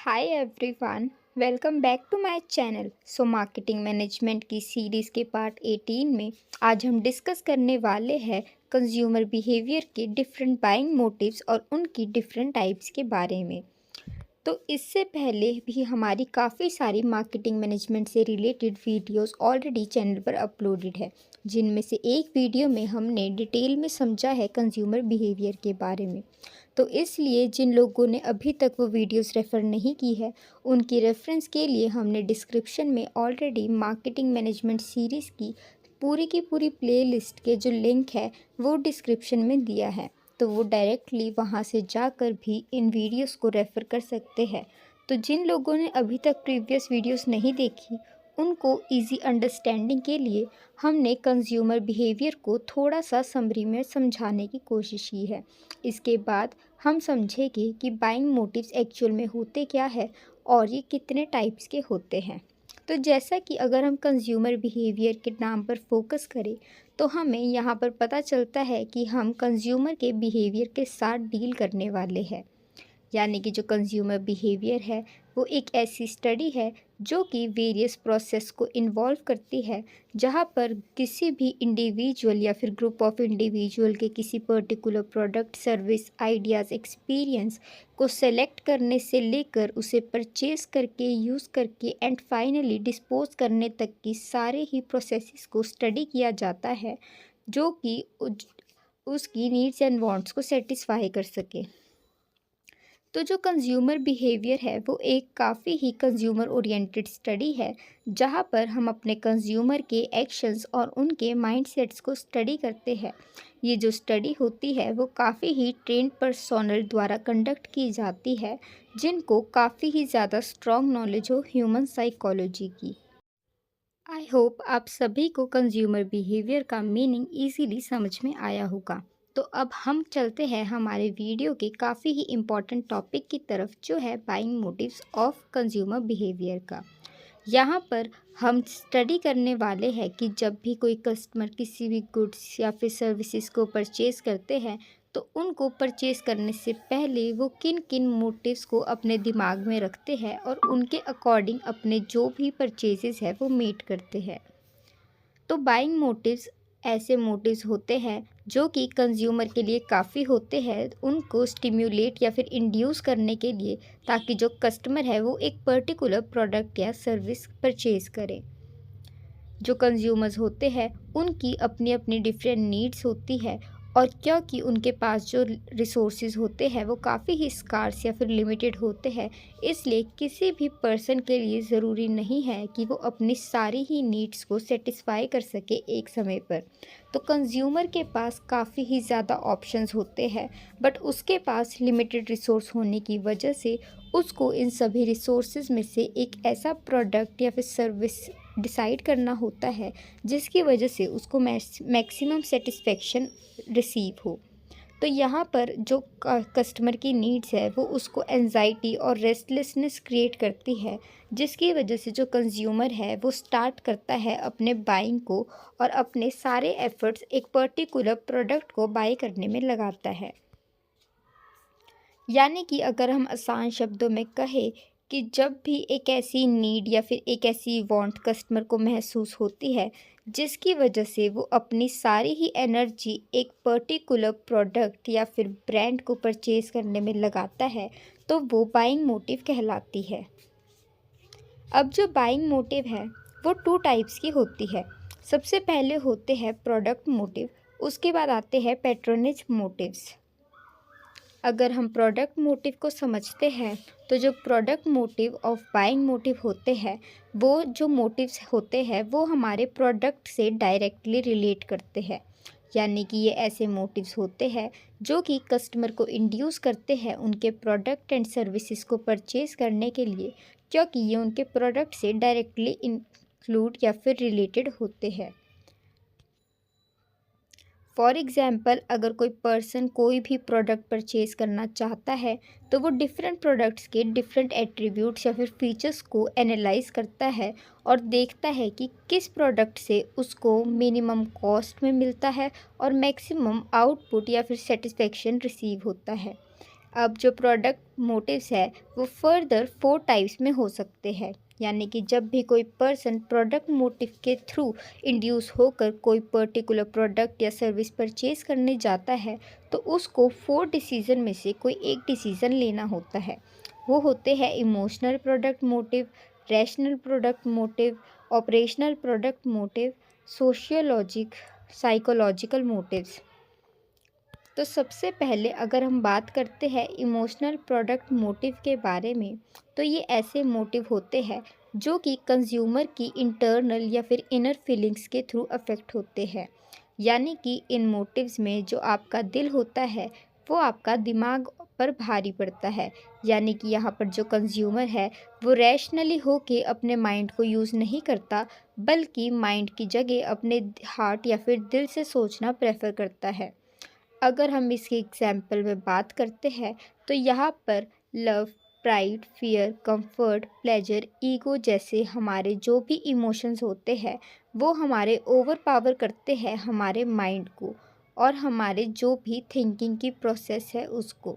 Hi everyone, welcome back to my channel. Marketing management की series के part 18 में आज हम डिस्कस करने वाले हैं कंज्यूमर बिहेवियर के डिफरेंट बाइंग मोटिव्स और उनकी डिफरेंट टाइप्स के बारे में। तो इससे पहले भी हमारी काफ़ी सारी मार्केटिंग मैनेजमेंट से रिलेटेड वीडियोस ऑलरेडी चैनल पर अपलोडेड है, जिनमें से एक वीडियो में हमने डिटेल में समझा है कंज्यूमर बिहेवियर के बारे में। तो इसलिए जिन लोगों ने अभी तक वो वीडियोस रेफ़र नहीं की है, उनकी रेफरेंस के लिए हमने डिस्क्रिप्शन में ऑलरेडी मार्केटिंग मैनेजमेंट सीरीज़ की पूरी प्लेलिस्ट के जो लिंक है वो डिस्क्रिप्शन में दिया है। तो वो डायरेक्टली वहाँ से जाकर भी इन वीडियोस को रेफ़र कर सकते हैं। तो जिन लोगों ने अभी तक प्रीवियस वीडियोस नहीं देखी, उनको इजी अंडरस्टैंडिंग के लिए हमने कंज्यूमर बिहेवियर को थोड़ा सा समरी में समझाने की कोशिश की है। इसके बाद हम समझेंगे कि बाइंग मोटिव्स एक्चुअल में होते क्या है और ये कितने टाइप्स के होते हैं। तो जैसा कि अगर हम कंज्यूमर बिहेवियर के नाम पर फोकस करें, तो हमें यहाँ पर पता चलता है कि हम कंज्यूमर के बिहेवियर के साथ डील करने वाले हैं। यानी कि जो कंज्यूमर बिहेवियर है वो एक ऐसी स्टडी है जो कि वेरियस प्रोसेस को इन्वॉल्व करती है, जहाँ पर किसी भी इंडिविजुअल या फिर ग्रुप ऑफ इंडिविजुअल के किसी particular product, service, ideas, experience को सेलेक्ट करने से लेकर उसे परचेज करके, यूज़ करके एंड फाइनली डिस्पोज करने तक की सारे ही प्रोसेसेस को स्टडी किया जाता है, जो कि उसकी नीड्स एंड वांट्स को सेटिस्फाई कर सके। तो जो कंज्यूमर बिहेवियर है वो एक काफ़ी ही कंज्यूमर ओरिएंटेड स्टडी है, जहाँ पर हम अपने कंज्यूमर के एक्शंस और उनके माइंडसेट्स को स्टडी करते हैं। ये जो स्टडी होती है वो काफ़ी ही ट्रेंड पर्सोनल द्वारा कंडक्ट की जाती है, जिनको काफ़ी ही ज़्यादा स्ट्रॉन्ग नॉलेज हो ह्यूमन साइकोलॉजी की। आई होप आप सभी को कंज्यूमर बिहेवियर का मीनिंग इजीली समझ में आया होगा। तो अब हम चलते हैं हमारे वीडियो के काफ़ी ही इम्पॉर्टेंट टॉपिक की तरफ, जो है buying motives of consumer behaviour का। यहाँ पर हम स्टडी करने वाले हैं कि जब भी कोई कस्टमर किसी भी गुड्स या फिर सर्विसेज को परचेज़ करते हैं, तो उनको परचेज़ करने से पहले वो किन किन मोटिव्स को अपने दिमाग में रखते हैं और उनके अकॉर्डिंग अपने जो भी परचेजेस है वो मेट करते हैं। तो बाइंग मोटिव्स ऐसे मोटिव्स होते हैं जो कि कंज्यूमर के लिए काफ़ी होते हैं, उनको स्टिम्युलेट या फिर इंड्यूस करने के लिए, ताकि जो कस्टमर है वो एक पर्टिकुलर प्रोडक्ट या सर्विस परचेज़ करें। जो कंज्यूमर्स होते हैं उनकी अपनी अपनी डिफरेंट नीड्स होती है, और क्योंकि उनके पास जो रिसोर्सेज होते हैं वो काफ़ी ही स्कार्स या फिर लिमिटेड होते हैं, इसलिए किसी भी पर्सन के लिए ज़रूरी नहीं है कि वो अपनी सारी ही नीड्स को सेटिस्फाई कर सके एक समय पर। तो कंज्यूमर के पास काफ़ी ही ज़्यादा ऑप्शंस होते हैं, बट उसके पास लिमिटेड रिसोर्स होने की वजह से उसको इन सभी रिसोर्सेज में से एक ऐसा प्रोडक्ट या फिर सर्विस डिसाइड करना होता है जिसकी वजह से उसको मैक्सिमम सेटिस्फेक्शन रिसीव हो। तो यहाँ पर जो कस्टमर की नीड्स है वो उसको एंजाइटी और रेस्टलेसनेस क्रिएट करती है, जिसकी वजह से जो कंज्यूमर है वो स्टार्ट करता है अपने बाइंग को और अपने सारे एफर्ट्स एक पर्टिकुलर प्रोडक्ट को बाई करने में लगाता है। यानी कि अगर हम आसान शब्दों में कहें कि जब भी एक ऐसी नीड या फिर एक ऐसी वांट कस्टमर को महसूस होती है, जिसकी वजह से वो अपनी सारी ही एनर्जी एक पर्टिकुलर प्रोडक्ट या फिर ब्रांड को परचेज़ करने में लगाता है, तो वो बाइंग मोटिव कहलाती है। अब जो बाइंग मोटिव है वो टू टाइप्स की होती है। सबसे पहले होते हैं प्रोडक्ट मोटिव, उसके बाद आते हैं पैट्रोनेज मोटिव्स। अगर हम प्रोडक्ट मोटिव को समझते हैं, तो जो product motive of buying motive होते हैं, वो जो मोटिव्स होते हैं वो हमारे प्रोडक्ट से डायरेक्टली रिलेट करते हैं। यानी कि ये ऐसे मोटिव्स होते हैं जो कि कस्टमर को इंड्यूस करते हैं उनके प्रोडक्ट एंड सर्विसेज को परचेज़ करने के लिए, क्योंकि ये उनके प्रोडक्ट से डायरेक्टली इंक्लूड या फिर रिलेटेड होते हैं। फॉर एग्ज़ाम्पल, अगर कोई पर्सन कोई भी प्रोडक्ट परचेज़ करना चाहता है, तो वो डिफरेंट प्रोडक्ट्स के डिफरेंट एट्रीब्यूट्स या फिर फीचर्स को एनालाइज करता है और देखता है कि किस प्रोडक्ट से उसको मिनिमम कॉस्ट में मिलता है और मैक्सिमम आउटपुट या फिर सेटिस्फेक्शन रिसीव होता है। अब जो प्रोडक्ट मोटिव्स है वो फर्दर 4 टाइप्स में हो सकते हैं। यानी कि जब भी कोई पर्सन प्रोडक्ट मोटिव के थ्रू इंड्यूस होकर कोई पर्टिकुलर प्रोडक्ट या सर्विस परचेज करने जाता है तो उसको 4 डिसीज़न में से कोई एक डिसीज़न लेना होता है। वो होते हैं emotional product motive, rational product motive, operational product motive, sociologic psychological motives. तो सबसे पहले अगर हम बात करते हैं इमोशनल प्रोडक्ट मोटिव के बारे में, तो ये ऐसे मोटिव होते हैं जो कि कंज्यूमर की इंटरनल या फिर इनर फीलिंग्स के थ्रू अफेक्ट होते हैं। यानी कि इन मोटिव्स में जो आपका दिल होता है वो आपका दिमाग पर भारी पड़ता है। यानी कि यहाँ पर जो कंज्यूमर है वो रैशनली होके अपने माइंड को यूज़ नहीं करता, बल्कि माइंड की जगह अपने हार्ट या फिर दिल से सोचना प्रेफर करता है। अगर हम इसके एग्जाम्पल में बात करते हैं तो यहाँ पर love, pride, fear, comfort, pleasure, ego जैसे हमारे जो भी इमोशंस होते हैं वो हमारे ओवर पावर करते हैं हमारे माइंड को और हमारे जो भी थिंकिंग की प्रोसेस है उसको।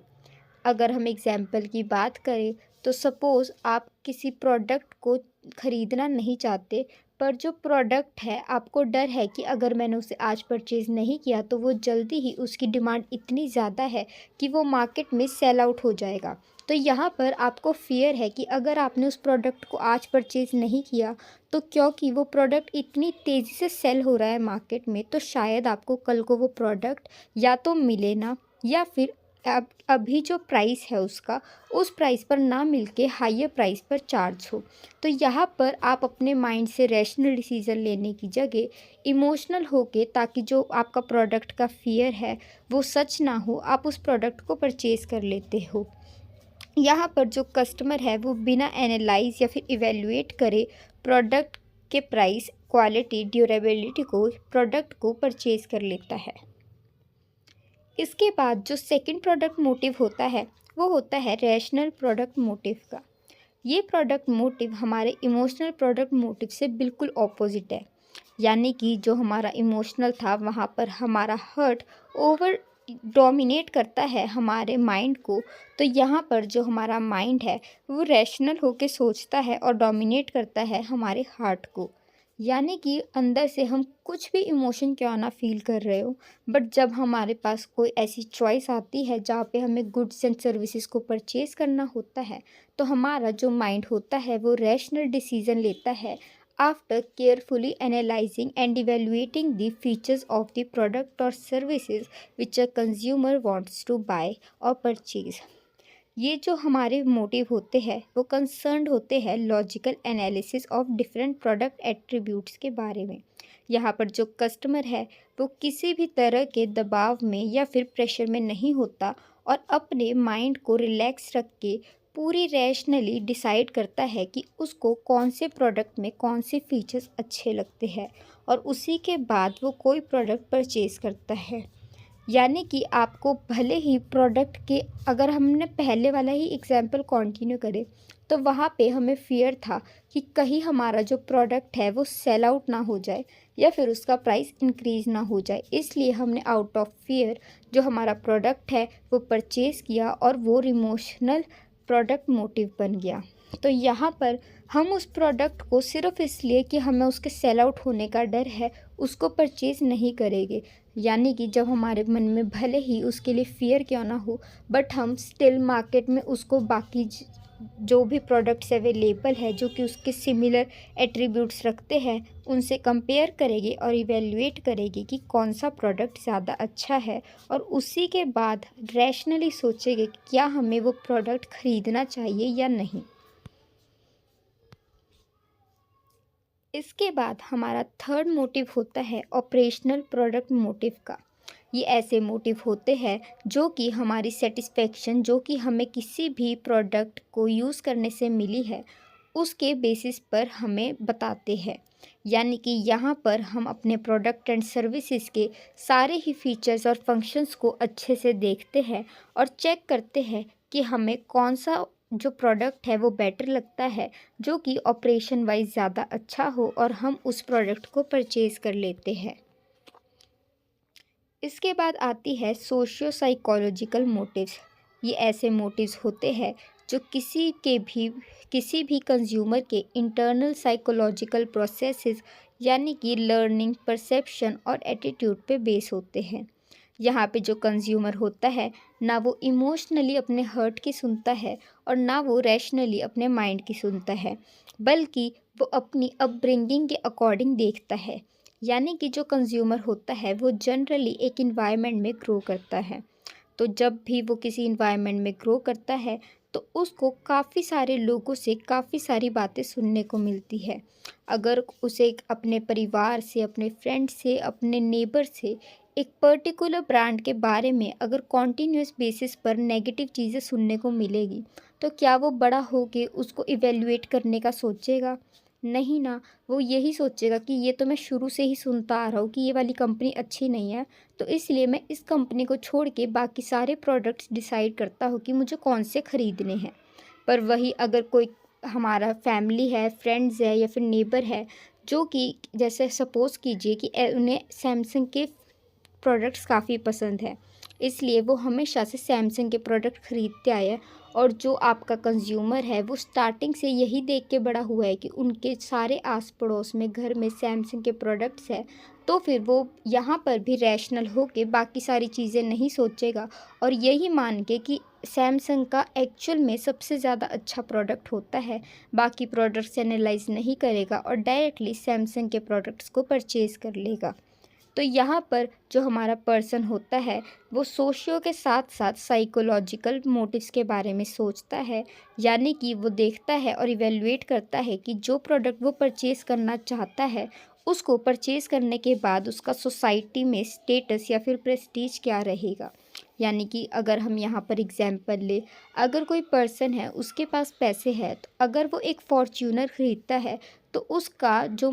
अगर हम एग्जाम्पल की बात करें तो सपोज़ आप किसी प्रोडक्ट को ख़रीदना नहीं चाहते, पर जो प्रोडक्ट है आपको डर है कि अगर मैंने उसे आज परचेज़ नहीं किया तो वो जल्दी ही उसकी डिमांड इतनी ज़्यादा है कि वो मार्केट में सेल आउट हो जाएगा। तो यहाँ पर आपको फ़ियर है कि अगर आपने उस प्रोडक्ट को आज परचेज़ नहीं किया तो क्योंकि वो प्रोडक्ट इतनी तेज़ी से सेल हो रहा है मार्केट में, तो शायद आपको कल को वो प्रोडक्ट या तो मिले ना, या फिर अब अभी जो प्राइस है उसका उस प्राइस पर ना मिलके हायर प्राइस पर चार्ज हो। तो यहाँ पर आप अपने माइंड से रैशनल डिसीज़न लेने की जगह इमोशनल होके, ताकि जो आपका प्रोडक्ट का फ़ियर है वो सच ना हो, आप उस प्रोडक्ट को परचेज़ कर लेते हो। यहाँ पर जो कस्टमर है वो बिना एनालाइज या फिर इवेल्युएट करे प्रोडक्ट के प्राइस, क्वालिटी, ड्यूरेबिलिटी को प्रोडक्ट को परचेज़ कर लेता है। इसके बाद जो सेकंड प्रोडक्ट मोटिव होता है वो होता है रैशनल प्रोडक्ट मोटिव का। ये प्रोडक्ट मोटिव हमारे इमोशनल प्रोडक्ट मोटिव से बिल्कुल ऑपोजिट है। यानी कि जो हमारा इमोशनल था वहाँ पर हमारा हर्ट ओवर डोमिनेट करता है हमारे माइंड को। तो यहाँ पर जो हमारा माइंड है वो रैशनल होके सोचता है और डोमिनेट करता है हमारे हार्ट को। यानी कि अंदर से हम कुछ भी इमोशन क्यों ना फील कर रहे हो, बट जब हमारे पास कोई ऐसी चॉइस आती है जहाँ पे हमें गुड्स एंड सर्विसेज को परचेज़ करना होता है, तो हमारा जो माइंड होता है वो रैशनल डिसीजन लेता है after carefully analysing and evaluating the features of the product और services which a consumer wants to buy और परचेज। ये जो हमारे मोटिव होते हैं वो कंसर्न्ड होते हैं logical analysis of different product attributes के बारे में। यहाँ पर जो कस्टमर है वो किसी भी तरह के दबाव में या फिर प्रेशर में नहीं होता और अपने माइंड को रिलैक्स रख के पूरी रैशनली डिसाइड करता है कि उसको कौन से प्रोडक्ट में कौन से फीचर्स अच्छे लगते हैं और उसी के बाद वो कोई प्रोडक्ट परचेज़ करता है। यानी कि आपको भले ही प्रोडक्ट के, अगर हमने पहले वाला ही एग्जाम्पल कंटिन्यू करे तो वहाँ पे हमें फ़ियर था कि कहीं हमारा जो प्रोडक्ट है वो सेल आउट ना हो जाए या फिर उसका प्राइस इंक्रीज़ ना हो जाए, इसलिए हमने आउट ऑफ फियर जो हमारा प्रोडक्ट है वो परचेज़ किया और वो इमोशनल प्रोडक्ट मोटिव बन गया। तो यहाँ पर हम उस प्रोडक्ट को सिर्फ इसलिए कि हमें उसके सेल आउट होने का डर है उसको परचेज़ नहीं करेंगे। यानी कि जब हमारे मन में भले ही उसके लिए फ़ियर क्यों ना हो, बट हम स्टिल मार्केट में उसको बाकी जो भी प्रोडक्ट्स अवेलेबल है जो कि उसके सिमिलर एट्रीब्यूट्स रखते हैं उनसे कंपेयर करेंगे और इवेल्युएट करेंगे कि कौन सा प्रोडक्ट ज़्यादा अच्छा है, और उसी के बाद रैशनली सोचेंगे कि क्या हमें वो प्रोडक्ट ख़रीदना चाहिए या नहीं। इसके बाद हमारा थर्ड मोटिव होता है ऑपरेशनल प्रोडक्ट मोटिव का। ये ऐसे मोटिव होते हैं जो कि हमारी सेटिस्फेक्शन जो कि हमें किसी भी प्रोडक्ट को यूज़ करने से मिली है उसके बेसिस पर हमें बताते हैं। यानी कि यहाँ पर हम अपने प्रोडक्ट एंड सर्विसेज के सारे ही फीचर्स और फंक्शंस को अच्छे से देखते हैं और चेक करते हैं कि हमें कौन सा जो प्रोडक्ट है वो बेटर लगता है, जो कि ऑपरेशन वाइज ज़्यादा अच्छा हो, और हम उस प्रोडक्ट को परचेज़ कर लेते हैं। इसके बाद आती है सोशियो साइकोलॉजिकल मोटिव्स। ये ऐसे मोटिव्स होते हैं जो किसी भी कंज्यूमर के इंटरनल साइकोलॉजिकल प्रोसेसेस यानी कि लर्निंग, परसेप्शन और एटीट्यूड पे बेस होते हैं। यहाँ पे जो कंज्यूमर होता है, ना वो इमोशनली अपने हर्ट की सुनता है और ना वो रैशनली अपने माइंड की सुनता है, बल्कि वो अपनी अपब्रिंगिंग के अकॉर्डिंग देखता है। यानी कि जो कंज्यूमर होता है वो जनरली एक इन्वायरमेंट में ग्रो करता है। तो जब भी वो किसी इन्वायरमेंट में ग्रो करता है तो उसको काफ़ी सारे लोगों से काफ़ी सारी बातें सुनने को मिलती है। अगर उसे अपने परिवार से, अपने फ्रेंड से, अपने नेबर से एक पर्टिकुलर ब्रांड के बारे में अगर कॉन्टिन्यूस बेसिस पर नेगेटिव चीज़ें सुनने को मिलेगी, तो क्या वो बड़ा होके उसको इवैल्यूएट करने का सोचेगा? नहीं ना, वो यही सोचेगा कि ये तो मैं शुरू से ही सुनता आ रहा हूँ कि ये वाली कंपनी अच्छी नहीं है, तो इसलिए मैं इस कंपनी को छोड़ के बाकी सारे प्रोडक्ट्स डिसाइड करता हूँ कि मुझे कौन से ख़रीदने हैं। पर वही अगर कोई हमारा फैमिली है, फ्रेंड्स है या फिर नेबर है, जो कि जैसे सपोज़ कीजिए कि उन्हें सैमसंग के प्रोडक्ट्स काफ़ी पसंद है, इसलिए वो हमेशा से सैमसंग के प्रोडक्ट ख़रीदते आए हैं। और जो आपका कंज्यूमर है वो स्टार्टिंग से यही देख के बड़ा हुआ है कि उनके सारे आस पड़ोस में घर में सैमसंग के प्रोडक्ट्स है, तो फिर वो यहाँ पर भी रैशनल होके बाकी सारी चीज़ें नहीं सोचेगा और यही मान के कि सैमसंग का एक्चुअल में सबसे ज़्यादा अच्छा प्रोडक्ट होता है, बाकी प्रोडक्ट्स एनालाइज नहीं करेगा और डायरेक्टली सैमसंग के प्रोडक्ट्स को परचेज़ कर लेगा। तो यहाँ पर जो हमारा पर्सन होता है वो सोशियो के साथ साथ साइकोलॉजिकल मोटिव्स के बारे में सोचता है। यानी कि वो देखता है और इवेलुएट करता है कि जो प्रोडक्ट वो परचेज़ करना चाहता है उसको परचेज़ करने के बाद उसका सोसाइटी में स्टेटस या फिर प्रेस्टीज क्या रहेगा। यानी कि अगर हम यहाँ पर एग्जांपल ले, अगर कोई पर्सन है उसके पास पैसे हैं, तो अगर वो एक फॉर्च्यूनर ख़रीदता है तो उसका जो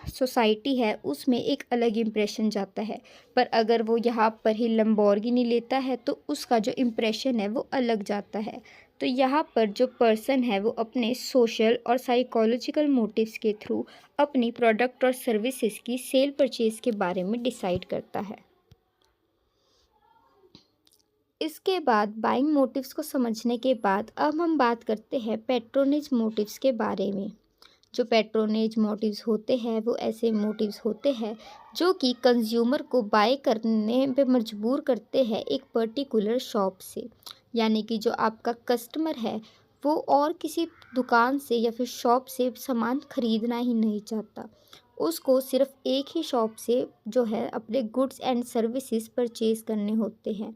सोसाइटी है उसमें एक अलग इम्प्रेशन जाता है। पर अगर वो यहाँ पर ही लंबोर्गिनी लेता है तो उसका जो इम्प्रेशन है वो अलग जाता है। तो यहाँ पर जो पर्सन है वो अपने सोशल और साइकोलॉजिकल मोटिव्स के थ्रू अपनी प्रोडक्ट और सर्विसेज की सेल परचेज के बारे में डिसाइड करता है। इसके बाद बाइंग मोटिव्स को समझने के बाद अब हम बात करते हैं पैट्रोनेज मोटिव्स के बारे में। जो पैट्रोनेज मोटिव्स होते हैं वो ऐसे मोटिव्स होते हैं जो कि कंज्यूमर को बाय करने पे मजबूर करते हैं एक पर्टिकुलर शॉप से। यानी कि जो आपका कस्टमर है वो और किसी दुकान से या फिर शॉप से सामान खरीदना ही नहीं चाहता, उसको सिर्फ एक ही शॉप से जो है अपने गुड्स एंड सर्विसेज परचेज़ करने होते हैं।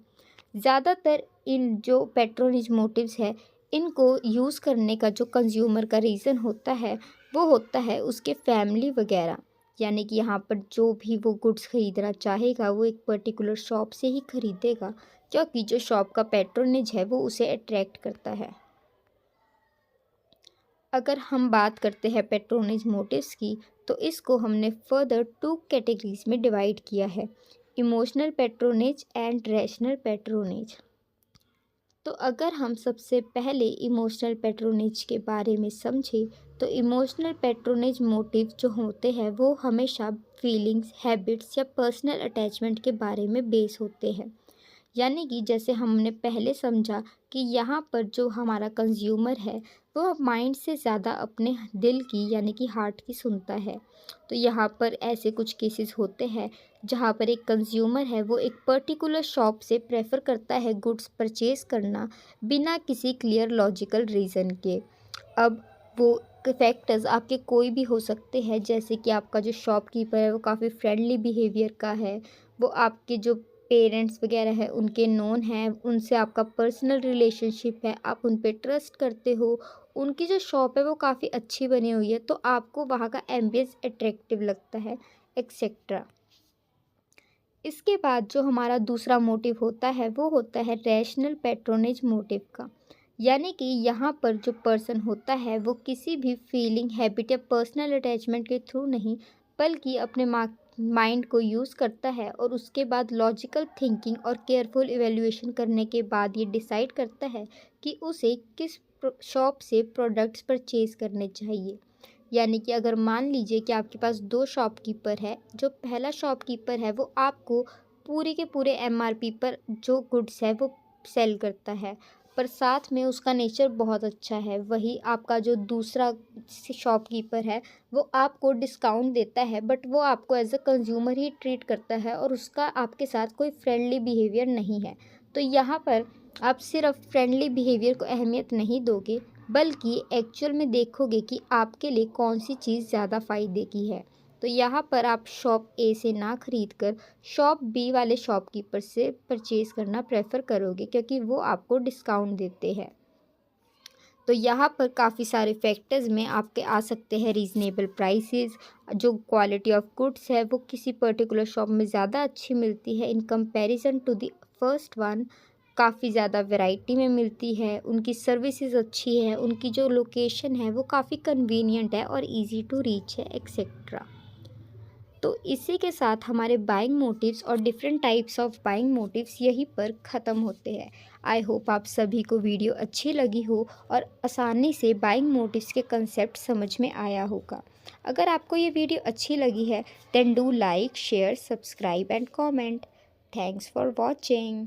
ज़्यादातर इन जो पैट्रोनेज मोटिव्स है इनको यूज़ करने का जो कंज्यूमर का रीज़न होता है वो होता है उसके फैमिली वगैरह। यानी कि यहाँ पर जो भी वो गुड्स ख़रीदना चाहेगा वो एक पर्टिकुलर शॉप से ही ख़रीदेगा, क्योंकि जो शॉप का पैट्रोनेज है वो उसे अट्रैक्ट करता है। अगर हम बात करते हैं पैट्रोनेज मोटिव्स की, तो इसको हमने फर्दर 2 कैटेगरीज में डिवाइड किया है, emotional patronage and rational patronage. तो अगर हम सबसे पहले इमोशनल पैट्रोनेज के बारे में समझें, तो इमोशनल पैट्रोनेज मोटिव जो होते हैं वो हमेशा फीलिंग्स, हैबिट्स या पर्सनल अटैचमेंट के बारे में बेस होते हैं। यानी कि जैसे हमने पहले समझा कि यहाँ पर जो हमारा कंज्यूमर है वो माइंड से ज़्यादा अपने दिल की यानी कि हार्ट की सुनता है। तो यहाँ पर ऐसे कुछ केसेस होते हैं जहाँ पर एक कंज्यूमर है वो एक पर्टिकुलर शॉप से प्रेफर करता है गुड्स परचेज़ करना बिना किसी क्लियर लॉजिकल रीज़न के। अब वो फैक्टर्स आपके कोई भी हो सकते हैं, जैसे कि आपका जो शॉपकीपर है वो काफ़ी फ्रेंडली बिहेवियर का है, वो आपके जो पेरेंट्स वगैरह है उनके नोन हैं, उनसे आपका पर्सनल रिलेशनशिप है, आप उन पे ट्रस्ट करते हो, उनकी जो शॉप है वो काफ़ी अच्छी बनी हुई है, तो आपको वहाँ का एम्बियंस अट्रैक्टिव लगता है, एक्सेट्रा। इसके बाद जो हमारा दूसरा मोटिव होता है वो होता है रैशनल पैट्रोनेज मोटिव का। यानी कि यहाँ पर जो पर्सन होता है वो किसी भी फीलिंग, हैबिट या पर्सनल अटैचमेंट के थ्रू नहीं, बल्कि अपने माइंड को यूज़ करता है और उसके बाद लॉजिकल थिंकिंग और केयरफुल इवैल्यूएशन करने के बाद ये डिसाइड करता है कि उसे किस शॉप से प्रोडक्ट्स परचेज़ करने चाहिए। यानी कि अगर मान लीजिए कि आपके पास 2 शॉपकीपर है, जो पहला शॉपकीपर है वो आपको पूरे के पूरे एमआरपी पर जो गुड्स है वो सेल करता है, पर साथ में उसका नेचर बहुत अच्छा है। वही आपका जो दूसरा शॉपकीपर है वो आपको डिस्काउंट देता है, बट वो आपको एज अ कंज्यूमर ही ट्रीट करता है और उसका आपके साथ कोई फ्रेंडली बिहेवियर नहीं है। तो यहाँ पर आप सिर्फ फ्रेंडली बिहेवियर को अहमियत नहीं दोगे, बल्कि एक्चुअल में देखोगे कि आपके लिए कौन सी चीज़ ज़्यादा फ़ायदे की है। तो यहाँ पर आप शॉप ए से ना खरीद कर शॉप बी वाले शॉपकीपर से परचेज़ करना प्रेफर करोगे, क्योंकि वो आपको डिस्काउंट देते हैं। तो यहाँ पर काफ़ी सारे फैक्टर्स में आपके आ सकते हैं रीज़नेबल प्राइसेस, जो क्वालिटी ऑफ गुड्स है वो किसी पर्टिकुलर शॉप में ज़्यादा अच्छी मिलती है in comparison to the first one, काफ़ी ज़्यादा वैरायटी में मिलती है, उनकी सर्विसेज अच्छी है, उनकी जो लोकेशन है वो काफ़ी कन्वीनियंट है और इजी टू रीच है एक्सेट्रा। तो इसी के साथ हमारे बाइंग मोटिव्स और different types of buying motives यहीं पर ख़त्म होते हैं। आई होप आप सभी को वीडियो अच्छी लगी हो और आसानी से बाइंग मोटिव्स के कंसेप्ट समझ में आया होगा। अगर आपको ये वीडियो अच्छी लगी है then do like, share, subscribe and comment. Thanks for watching.